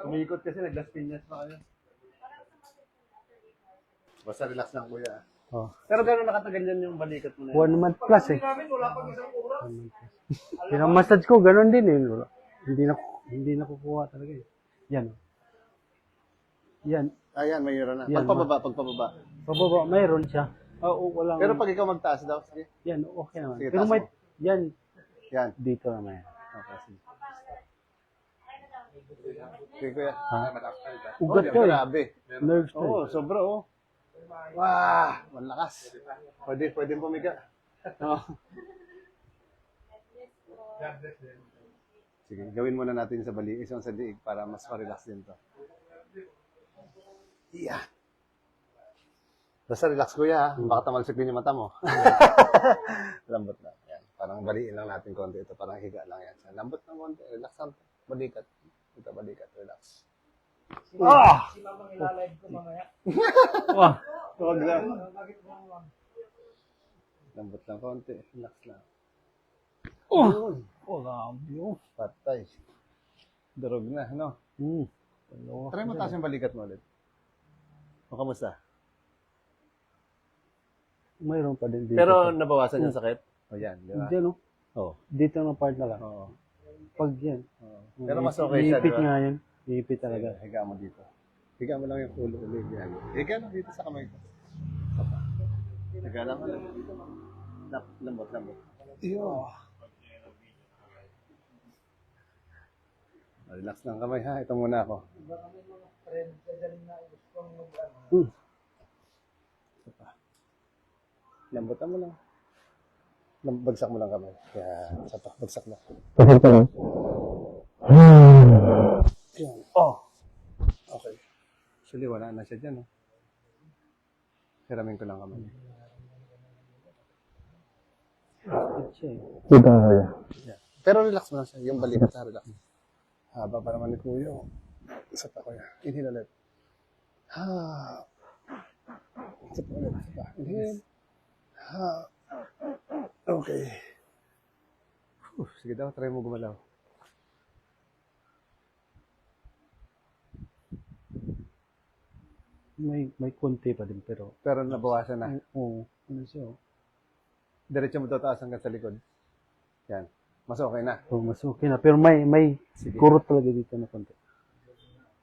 Umiikot kasi, nag-Las Piñas pa kayo. Basta relax lang, kuya. Oh. Pero gano'n nakatagal yan yung balikat mo na 1 month plus eh. Pinamassage ko, ganun din eh. Hindi na kukuha talaga eh. Yan. Yan. Ayan, mayroon na. Yan, Pagpababa. Pababa, mayroon siya. Oo, walang... Pero pag ikaw magtaas daw, sige. Yan, okay naman. Sige, Pero taas may... mo. Yan, Yan. dito naman. Okay, sige. Okay, kuya. Ha? Ugat ko eh. Grabe. Nerves to Oo, sobra oh. Wah, malakas. Pwede pumiga. Oh. Sige, gawin muna natin sa bali, isang sa diig para mas ma-relax din to. Yeah. Basta relax kuya, baka tamalsik din yung mata mo. Lambot lang. Yan. Parang baliin lang natin konti ito, parang higa lang yan. Lambot ng konti, relax lang. Balikat. Ito, balikat, relax. Ah! Si Mamang ilalive ko mamaya. Wah! Huwag lang. Bakit mo lang? Lambot lang konti, relax lang. Oh! Oh, grabe. Patay. Durog na, no? Try mo taas yung balikat mo ulit. O, kamusta? Mayroon pa din dito. Pero nabawasan yung sakit? O yan, di ba? Diyan, no? Oo. Dito na part na lang. Oo. Pag yan. Pero mas okay siya, di Iipit ba? nga yan. Iipit talaga. Higa mo dito. Higa mo lang yung ulo ulit. Higa lang dito sa kamay ko. Higa lang ulit. Lambot. Iyo. Relax lang kamay ha. Ito muna ako. Baka may mga friend sa dyan na gustong Lambutan mo lang. Bagsak mo lang kamay. Kaya, bagsak lang. Yan. Oh. Okay. Actually, wala na siya dyan. Oh. Hiramin ko lang kamay. Iipit siya eh. Yeah. Pero relax mo lang siya. Yung balikat sa relax. Haba pa naman ni Kuya. Isa pa kuya. Inhale ulit. Ha. Isa pa ulit. Isa pa. Inhale. Ha. Okay. Sige daw. Try mo gumalaw. May konti pa din pero... Pero nabawasan na. Oo. Ano siya oh. Diretso mo tataas hanggang sa likod. Yan. Mas okay na. Oh, mas okay na. Pero may Sige. kurot talaga dito na konti.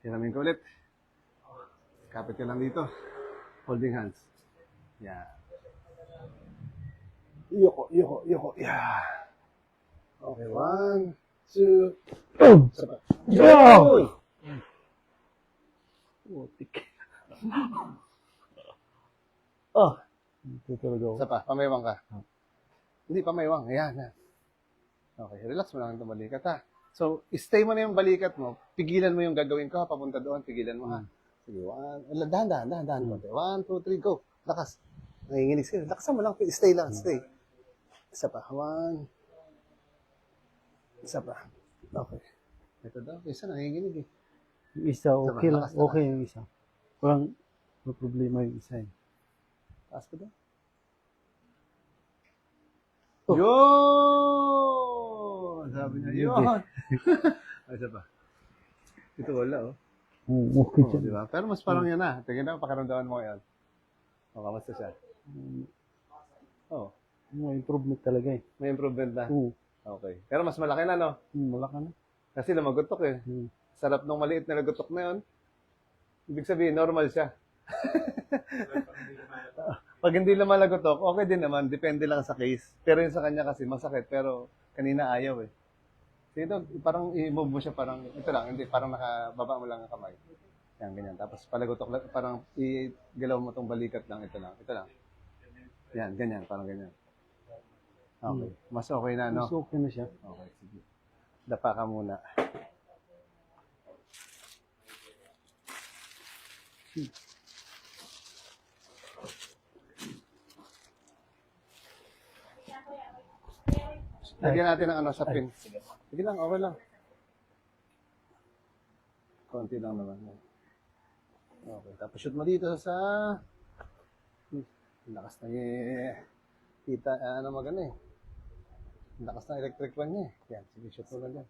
Hiramin ko ulit. Kapit ka lang dito. Holding hands. Yan. Yoko. Yeah. Okay, 1, 2. Isa pa. Yo! Oh, tik. Ah! Ito talaga ako. Isa pa. Pamaywang ka. Hindi, pamaywang. Ayan. Okay, relax mo lang itong balikat ha. So, stay mo na yung balikat mo. Pigilan mo yung gagawin ko ha. Papunta doon, pigilan mo ha. Sige, dahan. 1, 2, 3, go. Lakas. Nanginginig sila. Lakasan mo lang. Stay lang, stay. Isa pa. 1. Isa pa. Okay. Ito daw. Isa nanginginig eh. Yung isa, okay lang. lakas. Okay yung isa. Walang problema yung isa eh. Taas ko daw. Oh. Yun! Sabi niya, yun! Isa pa. Ito wala oh. Okay Oh, siya. di ba? Pero mas parang yan na. Tingnan na, pakaramdaman mo yan. O, kamusta siya? Oh, May improvement talaga eh. may improvement na. Oo. Okay. Pero mas malaki na, no? Wala ka na. Kasi lumagotok eh. Sarap nung maliit na lagotok na yun. Ibig sabihin, normal siya. Pag hindi lumalagotok, okay din naman. Depende lang sa case. Pero yung sa kanya kasi masakit. Pero kanina ayaw eh. Dito, parang i-move mo siya parang, ito lang, hindi, parang nakababa mo lang ang kamay. Yan, ganyan. Tapos palagotok lang, parang i-galaw mo tong balikat lang, ito lang. Yan, ganyan, parang ganyan. Okay. Mas okay na, no? Mas okay na siya. Okay, sige. Dapa ka muna. Lagyan natin ng ano sa pin. Sige lang, okay lang. Konti lang naman. Okay, tapos shoot mo dito sa... Lakas na kita, ano magano eh. Lakas ng electric fan niya eh. Yan, sige, shoot mo lang dyan.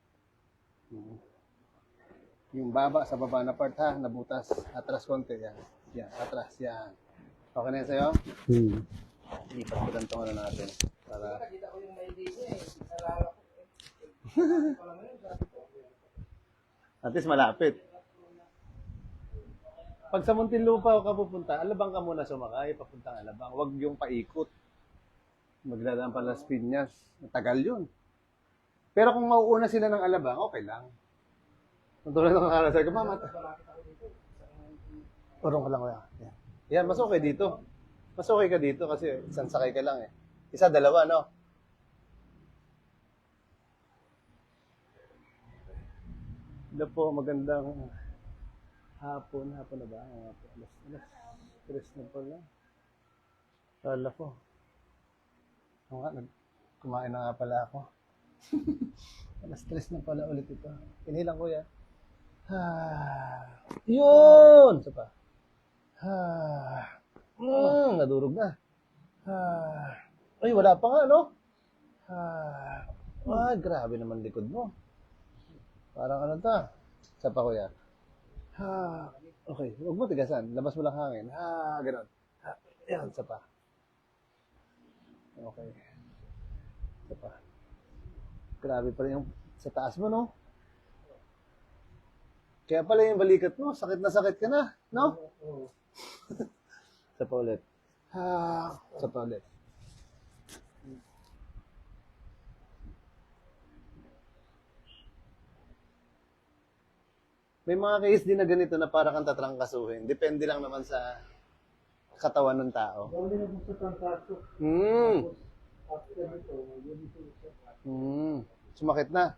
Yung baba sa baba na part ha, nabutas. Atras konti, yan. Yan, atras, yan. Okay na yan sa'yo? Hmm. Lipat ko lang itong ano natin. Para... Nakita ko yung may ligo eh. Nalala ko eh. Parang yun, sabi ko. At least malapit. Pag sa Muntinlupa ka pupunta, Alabang ka muna sumakay, papuntang Alabang. Huwag yung paikot. Magdadaan pa Las Piñas. Matagal yun. Pero kung mauuna sila ng Alabang, okay lang. Kung tulad ng kakala, sabi ko, mama, urong ka lang kuya. Yan. Yan, mas okay dito. Mas okay ka dito kasi isang sakay ka lang eh. Isa, dalawa, no? Ito po, magandang hapon. Hapon na ba? Alas 3 na pala. Kala ko. Oo nga, kumain na nga pala ako. Alas 3 na pala ulit ito. Inilang ko yan. Yun! Isa pa. Nadurog na. Ay, wala pa nga, no? Grabe naman likod mo. Parang ano ta? Isa pa, kuya. Okay, huwag mo tigasan. Labas mo lang hangin. Ganon. Yan, isa pa. Okay. Isa pa. Grabe pa rin yung sa taas mo, no? Kaya pala yung balikat mo, sakit na sakit ka na, no? Isa pa ulit. Isa pa ulit. May mga case din na ganito na para kang tatrangkasuhin. Depende lang naman sa katawan ng tao. Dami na gusto kang kaso. After nito, yun ito. Sumakit na.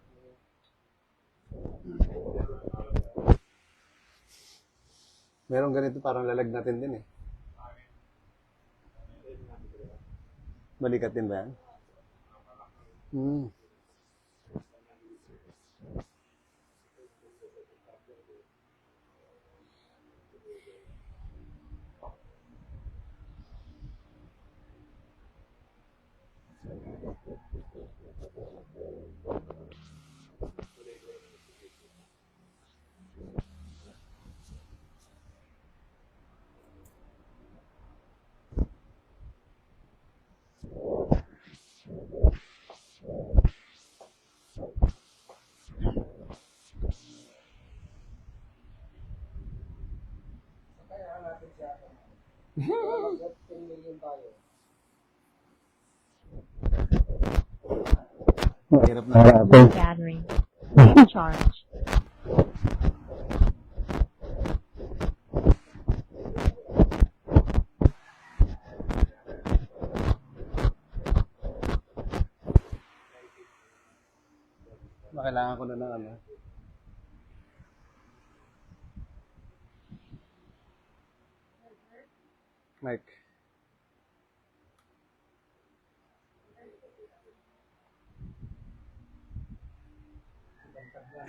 Merong ganito parang lalag natin din eh. Balikat din ba yan? Kaya natin siya. 10 million tayo. Hirap na. Low battery. Recharge. Kailangan ko na ng ano. Mike.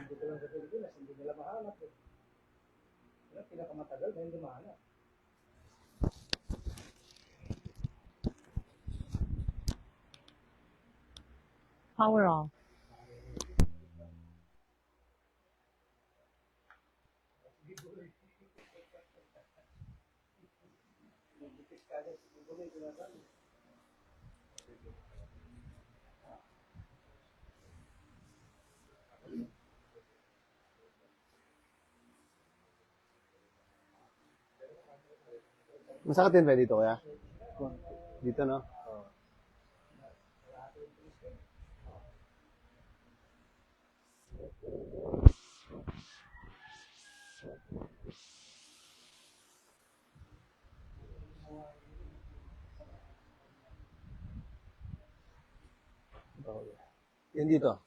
Dito lang sa Pilipinas, hindi nila mahanap eh. Yan, pinakamatagal na hindi mahanap. Power off. Masakit din ba dito kaya? Dito, no? Yan dito.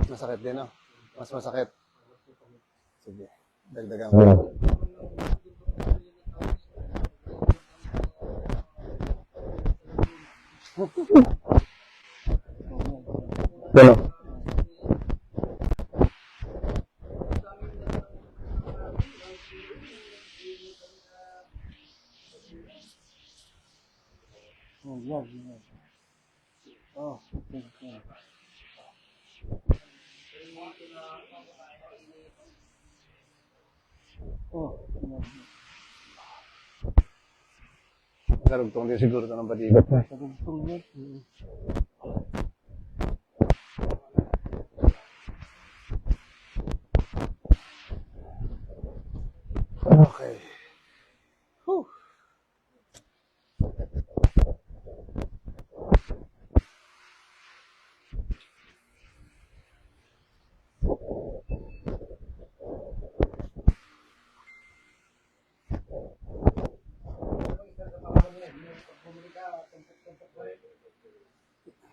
Masakit din, no? Mas masakit. Sige. Dagdagan ko. Dalo. Oh. Karugtong din siguro ito ng balikat. Karugtong yan. Okay. Whew.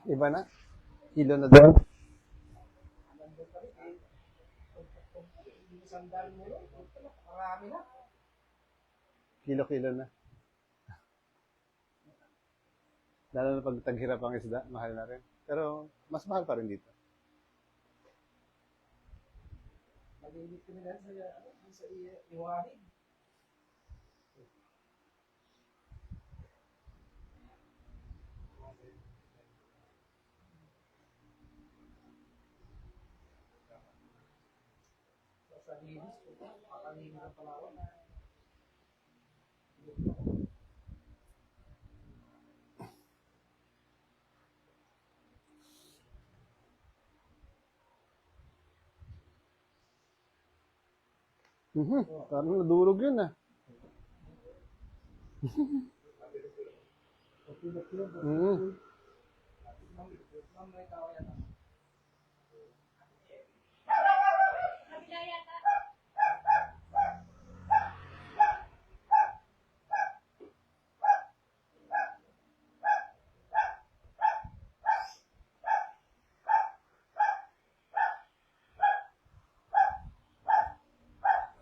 Iba na? Kilo na doon? Kilo-kilo na. Lalo na pag taghirap ang isda, mahal na rin. Pero mas mahal pa rin dito. Malinis kami dahil sa iwanin. Sa linis, makalinis ang Palawan. Parang nadurog yun ah.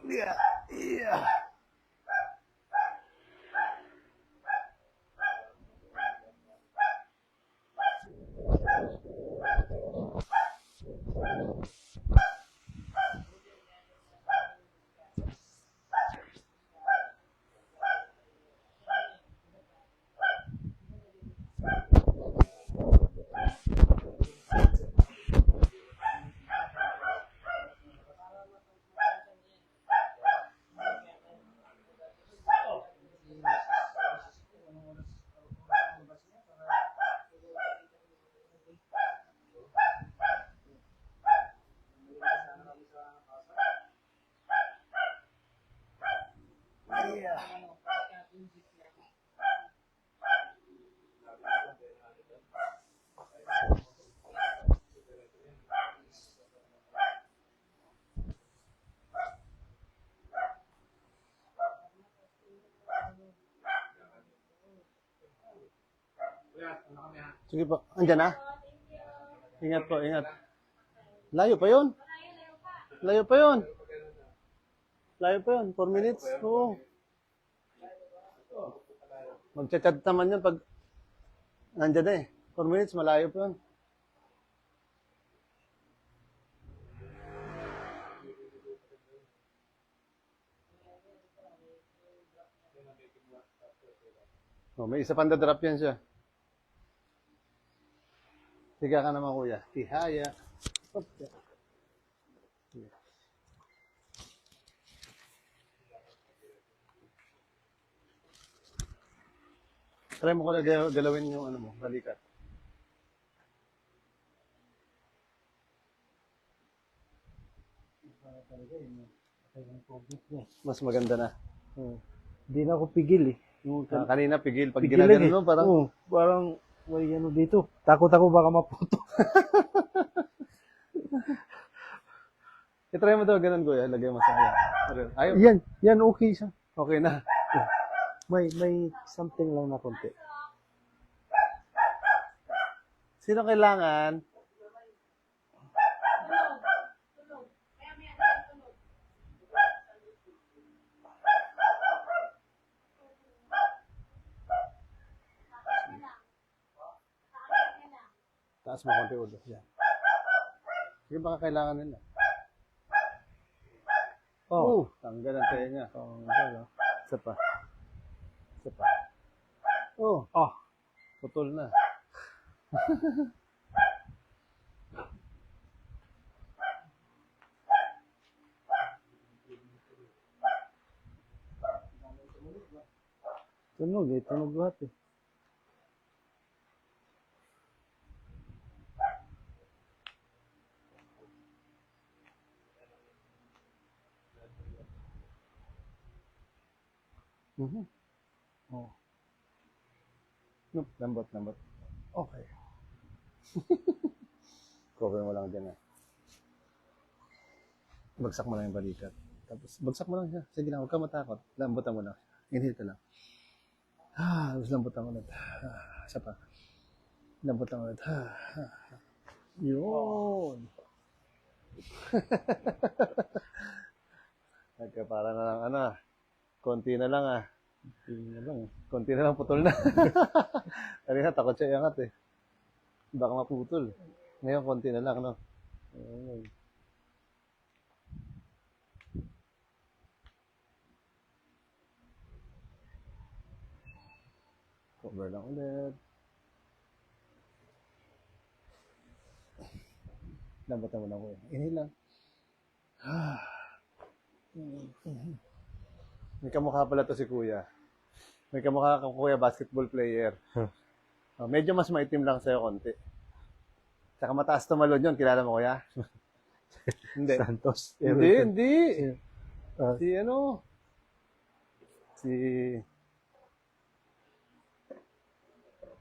Yeah. Yeah. Sige po. Andyan na? Ingat po, ingat. Layo pa yun. Layo pa yun. Layo pa yun. 4 minutes. Oo. Magchat-chat naman yun pag nandyan na eh. 4 minutes, malayo pa yun. Oh, may isa pang drop yan siya. Tiga ka naman kuya. Tihaya. Okay. Try mo ko na galawin yung ano mo, balikat. Mas maganda na. Hindi na ako pigil eh. Kanina pigil. Pag Pigil ginagano eh. mo, parang... Parang may ano dito. Takot ako baka maputo. I-try mo daw ganun kuya. Lagay mo sa kanya. Ayaw. Yan okay siya. Okay na. May something lang na konti. Sino kailangan? Taas mo konti ulo. Yan. Sige baka kailangan nila. Oh, tanggal ang tenga. Isa pa. Isa pa. Oh, putol na. Tunog eh. Tunog lahat eh. Mhm. Oh. Nope, lambot, lambot. Okay. Cover mo lang dyan, Bagsak mo lang yung balikat. Tapos, bagsak mo lang siya. Sige lang, huwag ka matakot. Lambutan mo lang. Inhale ka lang. Tapos lambutan mo ulit. Isa pa. Lambutan mo ulit. Yun. Nagkapara na lang, konti na lang, Yun na lang. Konti na lang putol na. Kanina, takot siya iangat, Baka maputol. Ngayon, konti na lang, no? Ayun. Cover lang ulit. Lambatan mo lang ko. Inhale lang. May kamukha pala to si Kuya. May kamukha kang Kuya basketball player. Medyo mas maitim lang sa'yo konti. Tsaka mataas tumalon yun. Kilala mo, Kuya? Hindi. Santos. Hindi. Ah. Si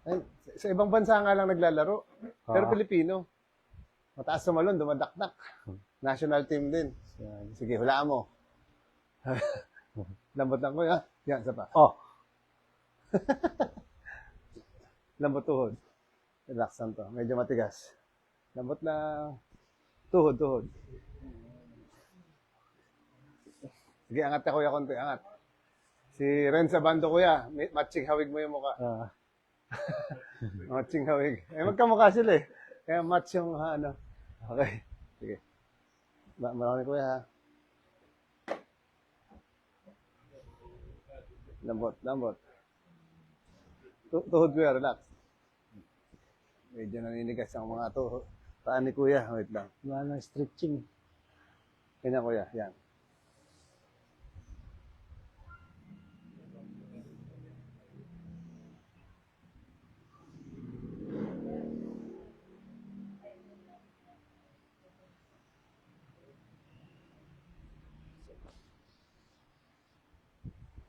Ay, sa ibang bansa nga lang naglalaro. Pero Pilipino. Mataas tumalon, dumadakdak. National team din. Sige, hulaan mo. Lambot lang, Kuya. Yan, isa pa. Oh. Lambot tuhod. Relax lang to. Medyo matigas. Lambot lang. Tuhod, tuhod. Sige, angat ka, Kuya, konti. Angat. Si Ren sa bando, Kuya. Matching hawig mo yung mukha. Matching hawig. Magkamukha sila Kaya match yung Okay. Sige. Marami, Kuya, ha. Lambot, lambot. Tuhod, Kuya, relax. Medyo naninigas ang mga tuhod. Paan ni Kuya, wait lang. Wala nang stretching. Kanya, Kuya, yan.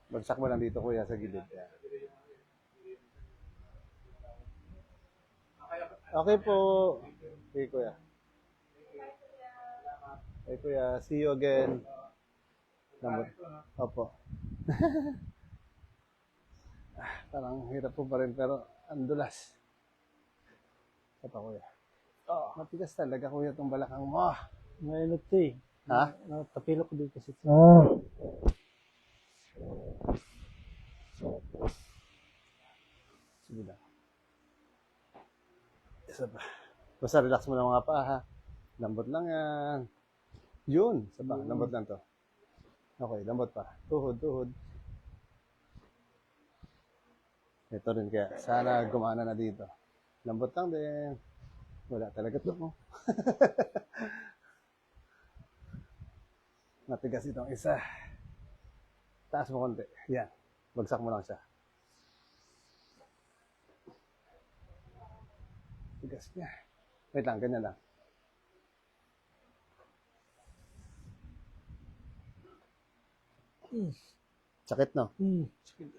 Bagsak mo lang dito, Kuya, sa gilid. Yan. Okay po. Okay, Kuya. Okay, Kuya. See you again. Lambot. Opo. Parang hirap po pa rin, pero andulas. Ito pa, Kuya. Matigas talaga, Kuya, itong balakang mo. Ngayon ito eh. Ha? Natapilo ko din kasi. Sige lang. Isa pa. Basta relax mo lang mga paa, ha? Lambot lang yan. Yun. Isa pa. Lambot lang to. Okay, lambot pa. Tuhod, tuhod. Ito rin kaya. Sana gumana na dito. Lambot lang din. Wala talaga to. Matigas itong isa. Taas mo konti. Yan. Bagsak mo lang siya. Tigas niya. Wait lang, ganyan lang. Sakit, no? Sakit.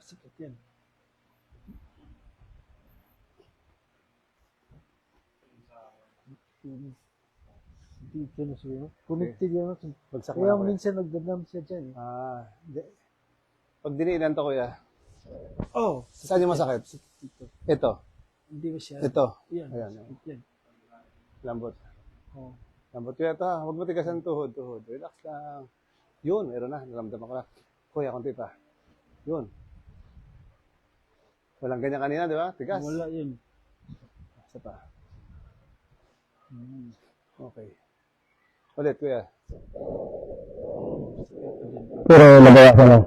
Sakit yan. Dito na siya. Connected yan. Bagsak mo Kaya lang, Kuya. minsan nagdadam siya dyan. Pag diniinan to, Kuya, Oh! saan yung masakit? Ito. Hindi ba siya? Ito. Yan. Ayan. Sakit yan. Lambot. Oh. Lambot, Kuya, ito, ha. Huwag mo tigasan tuhod, tuhod. Relax lang. Yun, meron na. Naramdaman ko na. Kuya, konti pa. Yun. Walang ganyan kanina, di ba? Tigas. Wala yun. Isa pa. Okay. Ulit, Kuya. Pero nabawasan na.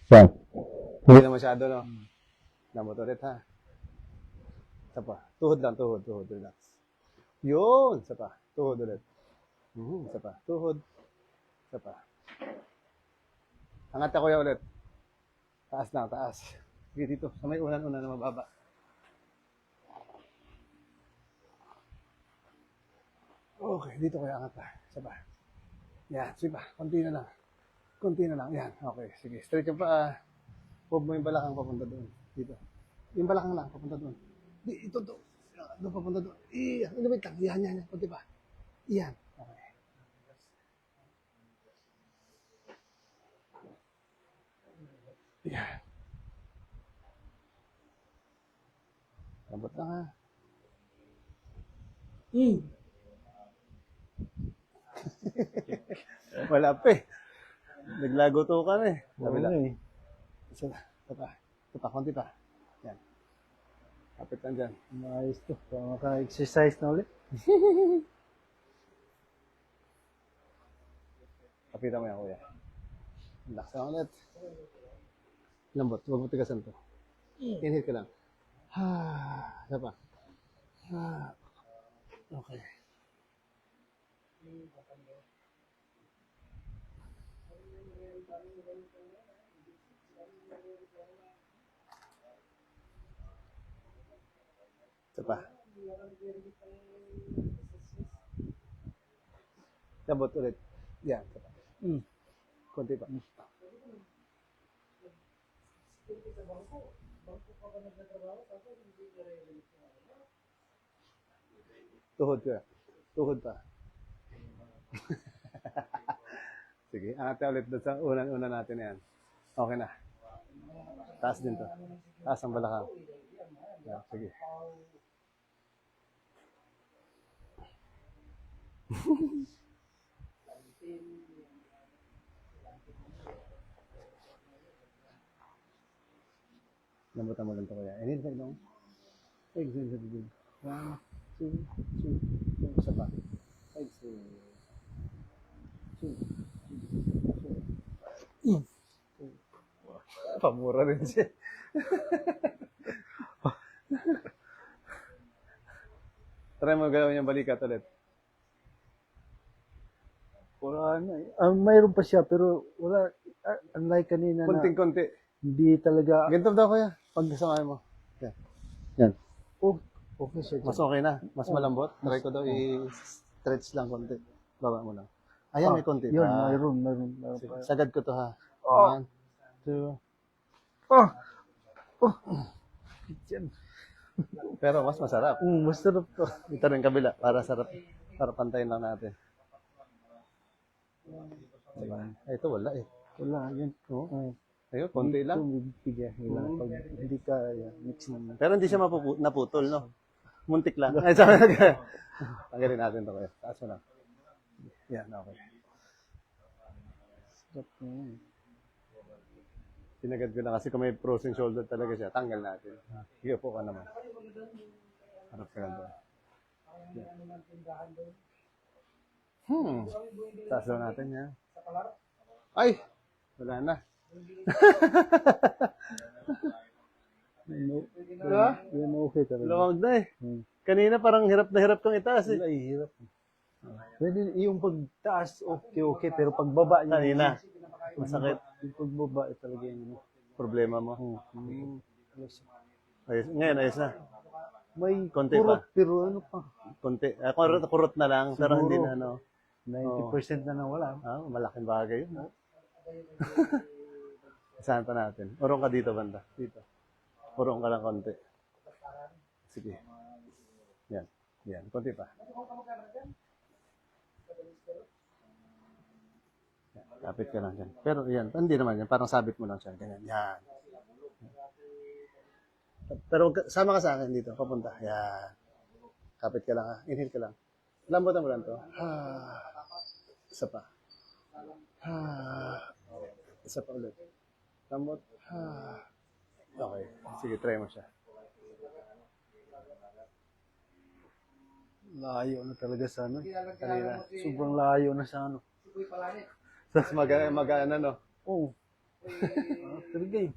Yan. Hindi na masyado, no? Lambot ulit, ha? Isa pa. Tuhod lang, tuhod, tuhod. Relax. Yun! Isa pa. Tuhod ulit. Isa pa. Tuhod. Isa pa. Angat ka, Kuya, ulit. Taas lang, taas. Sige, dito. Sa may unan-una na mababa. Okay, dito kaya angat pa. Isa pa. Yan, sige pa. Konti na lang. Konti na lang. Yan, okay. Sige, straight yung paa. Huwag mo yung balakang papunta doon. Dito. Yung balakang lang, papunta doon. Di, ito, doon. Doon, papunta doon. Iyan, wait lang. Yan. Konti pa. Yan. Okay. Yan. Lambot lang ha. Wala pa eh. Naglago to ka na eh. Sabi lang. eh. Ito pa, konti pa. Yan. Kapit lang dyan. Maayos to. Para maka-exercise na ulit. Kapitan mo yan, kuya. Relax lang ulit. Lambot, huwag mo tigasan to. Inhale ka lang. Isa pa. Okay. Isa pa. Lambot ulit. Yan, isa pa. Konti pa. Tuhod ka. Tuhod pa. Sige, angat tayo ulit doon sa unang-una natin na yan. Okay na. Taas din to. Taas ang balakang. Yeah, sige. Lambutan mo lang ito kuya. Inhale ka lang. Exhale sa bibig. 1, 2, 2. Isa pa. Exhale. 2, 3, 4. Pamura rin siya. Try mo gawin yung balikat ulit. Wala na eh. Mayroon pa siya, pero wala. Unlike kanina na Kunting-kunti. hindi talaga. Ganito daw kuya. Pag samahin mo. Yan. Yan. Oh, okay siya. Mas okay na. Mas malambot. Try ko daw i-stretch lang konti. Baba mo lang. Ayan, may konti Yun, pa. mayroon Sige, pa. sagad ko to ha. Oh. 1, 2. Yan. Pero mas masarap. Masarap to. Ito rin kabila. Para sarap. Para pantayin lang natin. Diba? Ay, ito wala eh. Wala, yan. Oo. Ayun, konti lang. Tumigpig yan. Pag hindi ka mix naman. Pero hindi siya naputol, no? Muntik lang. Ay, sabi na. Tanggalin natin ito kayo. Taas mo lang. Yan, okay. Sarap na yan. Sinagad ko na kasi kung may frozen shoulder talaga siya, tanggal natin. Sige po ka naman. Harap ka lang doon. Taas daw natin yan. Ay! Wala na. Diba? Yan okay talaga. Luwag na eh. Kanina parang hirap na hirap kang itaas eh. Ay, hirap. Pwede yung pagtaas, okay. Pero pagbaba niya. Kanina. Masakit. Yung pagbaba, talaga yung Problema mo. Ayos. Ngayon, ayos na. may Konti kurot, pa. pero ano pa. Konti. Kurot na lang, pero Siguro. hindi na ano. 90% na nawala. Malaking bagay yun. Saan pa natin? Urong ka dito, banda. Dito. Urong ka lang konti. Sige. Yan. Yan. Konti pa. Yan. Kapit ka lang dyan. Pero yan. Hindi naman yan. Parang sabit mo lang siya. Ganyan. Yan. Pero sama ka sa akin dito. Papunta. Yan. Kapit ka lang ha. Inhale ka lang. Lambutan mo lang to. Isa pa. Isa pa ulit. Lambot. Okay. Sige, try mo siya. Layo na talaga sa ano. Kanina. Sobrang layo na sa ano. Mas mag-ano, no? Oo. Talaga eh.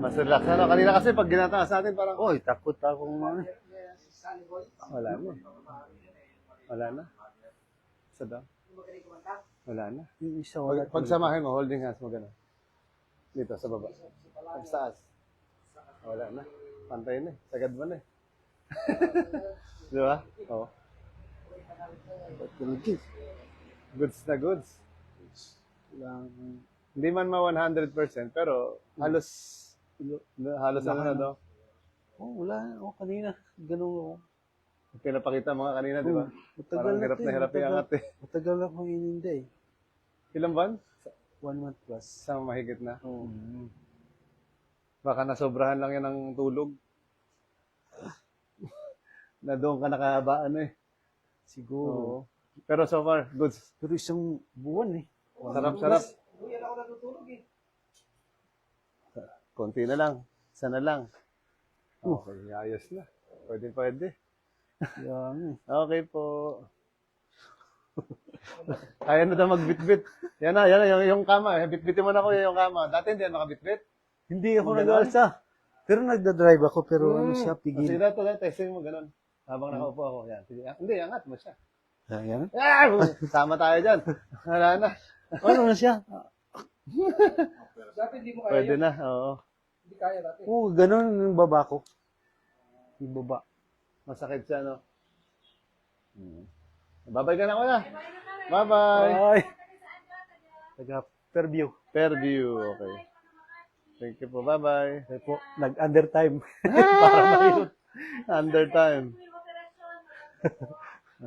Mas relax na, no? Kanina kasi pag ginataas natin, parang, Oy, takot ako mga. wala na. Wala na. Isa daw. Wala na. Yung isa wala. Pag samahin mo, holding hands mo gano'n. Dito, sa baba. Pag sa taas. Wala na. Pantay na eh. Sagad mo na eh. Di ba? Oo. Goods na goods. Hindi man ma 100%, pero halos ano na, no? Oh, wala. Oh, kanina. Ganun. Pinapakita mo nga kanina, di ba? Matagal Parang na hirap to na eh. hirap iangat eh. Matagal na akong ininda eh. Ilang buwan? 1 month plus. Sa mahigit na. Oo. Baka nasobrahan lang yan ng tulog. Na doon ka nakaba, ano eh. Siguro. Oo. Pero so far, goods. Pero isang buwan eh. Sarap-sarap. Uy, yan ako natutulog eh. Konti na lang. Isa na lang. Okay, ayos na. Pwede. Yan eh. Okay po. Kaya na daw magbitbit. Yan na, yung kama. Bitbitin mo na ko yung kama. Dati hindi yan makabitbit. Hindi ako Ganun? nag-alsa. Pero nagda-drive ako, pero ano siya, Sige pigil. na ito, testing mo ganun. Habang nakaupo ako. Yan. Sige. Hindi, angat mo siya. Yan. Ah! Sama tayo dyan. Wala na. Ano na siya? Dati hindi mo kaya Pwede yun. na, oo. Hindi kaya dati. Oo, ganun yung baba ko. Yung baba. Masakit siya, no? Babay ka na, kuya. Bye-bye. Ay! Taga Fairview. Fairview, okay. Thank you po, bye-bye. Kaya po, nag-undertime. Para mayon. Under time.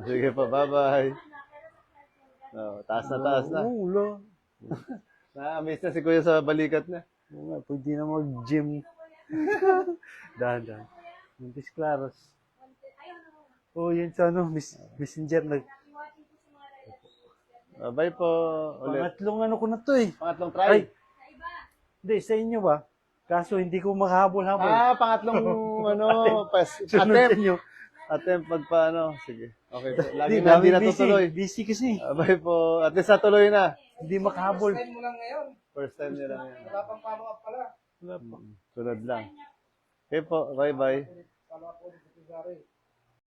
Sige po, bye-bye. Oh, taas na. Oo, wala. Na-amaze na si kuya sa balikat niya. Oo nga, pwede na mag-gym. Dahan. Montes Claros. Oh, yun sa ano, messenger. Bye po. Ulit. Pangatlong ano ko na to eh. Pangatlong Ay, try. hindi, sa inyo ba? Kaso hindi ko makahabol-habol. Pangatlong Sunod sa attempt. inyo. Attempt magpaano. Sige. Okay po. Lagi Hindi, na hindi busy. natutuloy. Busy kasi. Bye po. At least natuloy na. Hindi makahabol. Time mo lang ngayon. First time niya lang yan. Wala pang follow up pala. Sunod lang. Okay po. Bye-bye. Follow up ulit sa Tizari.